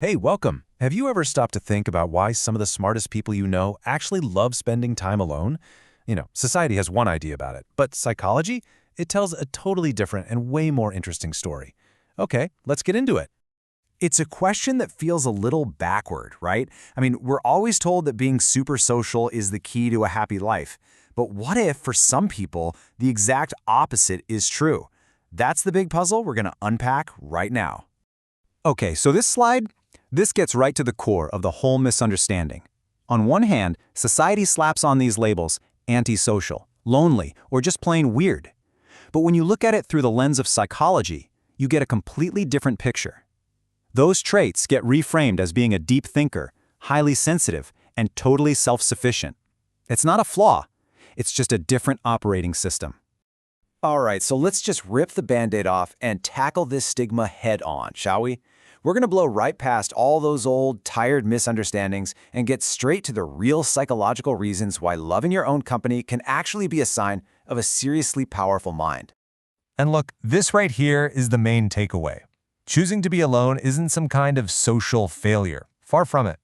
Hey, welcome. Have you ever stopped to think about why some of the smartest people you know actually love spending time alone? Society has one idea about it, but psychology? It tells a totally different and way more interesting story. Okay, let's get into it. It's a question that feels a little backward, right? We're always told that being super social is the key to a happy life. But what if, for some people, the exact opposite is true? That's the big puzzle we're going to unpack right now. Okay, so this gets right to the core of the whole misunderstanding. On one hand, society slaps on these labels, antisocial, lonely, or just plain weird. But when you look at it through the lens of psychology, you get a completely different picture. Those traits get reframed as being a deep thinker, highly sensitive, and totally self-sufficient. It's not a flaw, it's just a different operating system. All right, so let's just rip the Band-Aid off and tackle this stigma head on, shall we? We're going to blow right past all those old, tired misunderstandings and get straight to the real psychological reasons why loving your own company can actually be a sign of a seriously powerful mind. And look, this right here is the main takeaway. Choosing to be alone isn't some kind of social failure. Far from it.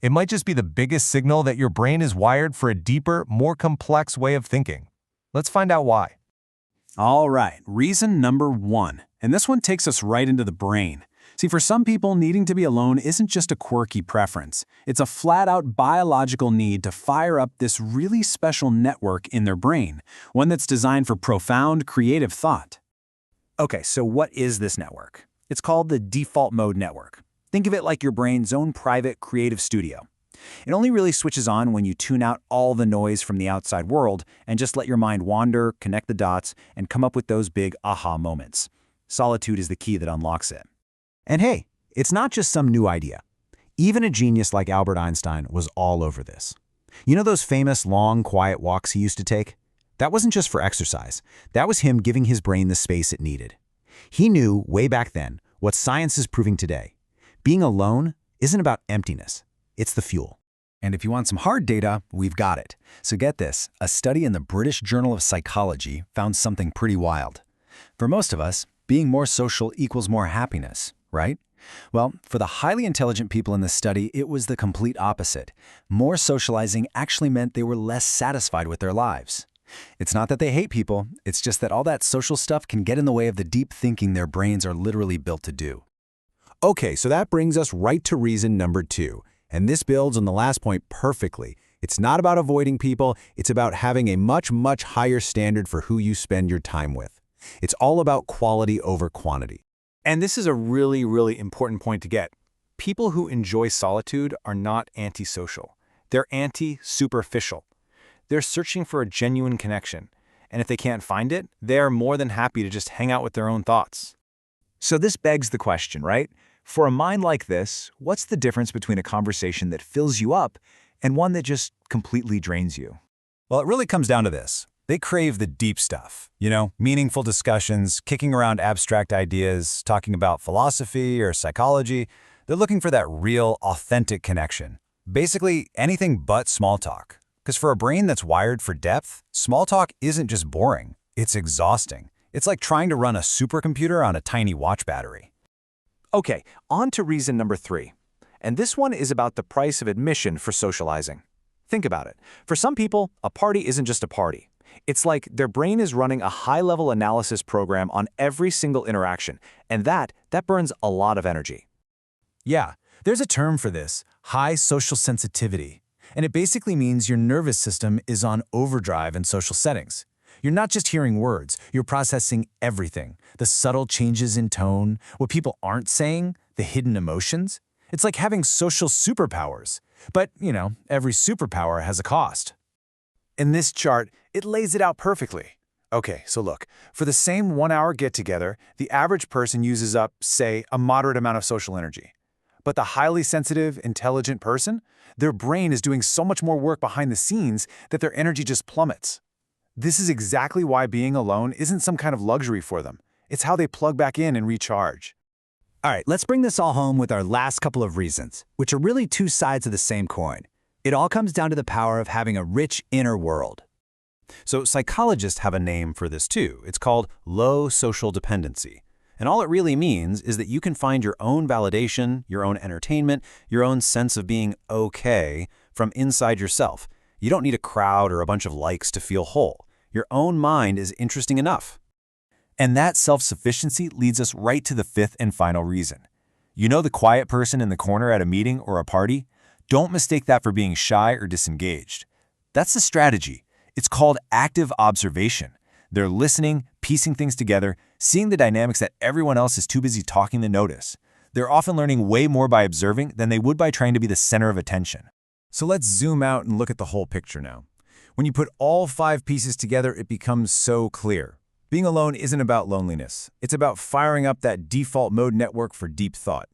It might just be the biggest signal that your brain is wired for a deeper, more complex way of thinking. Let's find out why. All right, reason number one. And this one takes us right into the brain. See, for some people, needing to be alone isn't just a quirky preference. It's a flat-out biological need to fire up this really special network in their brain, one that's designed for profound, creative thought. Okay, so what is this network? It's called the default mode network. Think of it like your brain's own private creative studio. It only really switches on when you tune out all the noise from the outside world and just let your mind wander, connect the dots, and come up with those big aha moments. Solitude is the key that unlocks it. And hey, it's not just some new idea. Even a genius like Albert Einstein was all over this. You know those famous long, quiet walks he used to take? That wasn't just for exercise. That was him giving his brain the space it needed. He knew, way back then, what science is proving today. Being alone isn't about emptiness. It's the fuel. And if you want some hard data, we've got it. So get this, a study in the British Journal of Psychology found something pretty wild. For most of us, being more social equals more happiness, right? Well, for the highly intelligent people in this study, it was the complete opposite. More socializing actually meant they were less satisfied with their lives. It's not that they hate people, it's just that all that social stuff can get in the way of the deep thinking their brains are literally built to do. Okay, so that brings us right to reason number two. And this builds on the last point perfectly. It's not about avoiding people, it's about having a much, much higher standard for who you spend your time with. It's all about quality over quantity. And this is a really, really important point to get. People who enjoy solitude are not antisocial. They're anti-superficial. They're searching for a genuine connection. And if they can't find it, they're more than happy to just hang out with their own thoughts. So this begs the question, right? For a mind like this, what's the difference between a conversation that fills you up and one that just completely drains you? Well, it really comes down to this. They crave the deep stuff, meaningful discussions, kicking around abstract ideas, talking about philosophy or psychology. They're looking for that real, authentic connection. Basically, anything but small talk. Because for a brain that's wired for depth, small talk isn't just boring, it's exhausting. It's like trying to run a supercomputer on a tiny watch battery. Okay, on to reason number three. And this one is about the price of admission for socializing. Think about it. For some people, a party isn't just a party. It's like their brain is running a high-level analysis program on every single interaction, and that burns a lot of energy. Yeah, there's a term for this, high social sensitivity. And it basically means your nervous system is on overdrive in social settings. You're not just hearing words, you're processing everything. The subtle changes in tone, what people aren't saying, the hidden emotions. It's like having social superpowers. But, every superpower has a cost. In this chart, it lays it out perfectly. Okay, so look, for the same 1 hour get-together, the average person uses up, say, a moderate amount of social energy. But the highly sensitive, intelligent person, their brain is doing so much more work behind the scenes that their energy just plummets. This is exactly why being alone isn't some kind of luxury for them. It's how they plug back in and recharge. All right, let's bring this all home with our last couple of reasons, which are really two sides of the same coin. It all comes down to the power of having a rich inner world. So psychologists have a name for this too. It's called low social dependency. And all it really means is that you can find your own validation, your own entertainment, your own sense of being okay from inside yourself. You don't need a crowd or a bunch of likes to feel whole. Your own mind is interesting enough. And that self-sufficiency leads us right to the fifth and final reason. You know the quiet person in the corner at a meeting or a party? Don't mistake that for being shy or disengaged. That's the strategy. It's called active observation. They're listening, piecing things together, seeing the dynamics that everyone else is too busy talking to notice. They're often learning way more by observing than they would by trying to be the center of attention. So let's zoom out and look at the whole picture now. When you put all 5 pieces together, it becomes so clear. Being alone isn't about loneliness. It's about firing up that default mode network for deep thought.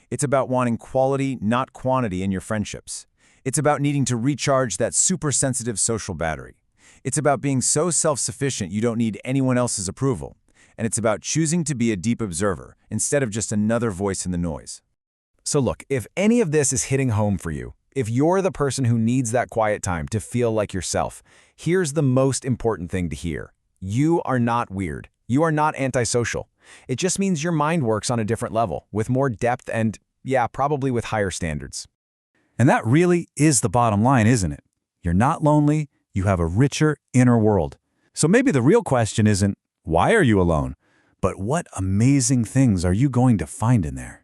It's about wanting quality, not quantity, in your friendships. It's about needing to recharge that super-sensitive social battery. It's about being so self-sufficient you don't need anyone else's approval. And it's about choosing to be a deep observer instead of just another voice in the noise. So look, if any of this is hitting home for you, if you're the person who needs that quiet time to feel like yourself, here's the most important thing to hear. You are not weird. You are not antisocial. It just means your mind works on a different level, with more depth and, yeah, probably with higher standards. And that really is the bottom line, isn't it? You're not lonely, you have a richer inner world. So maybe the real question isn't, why are you alone? But what amazing things are you going to find in there?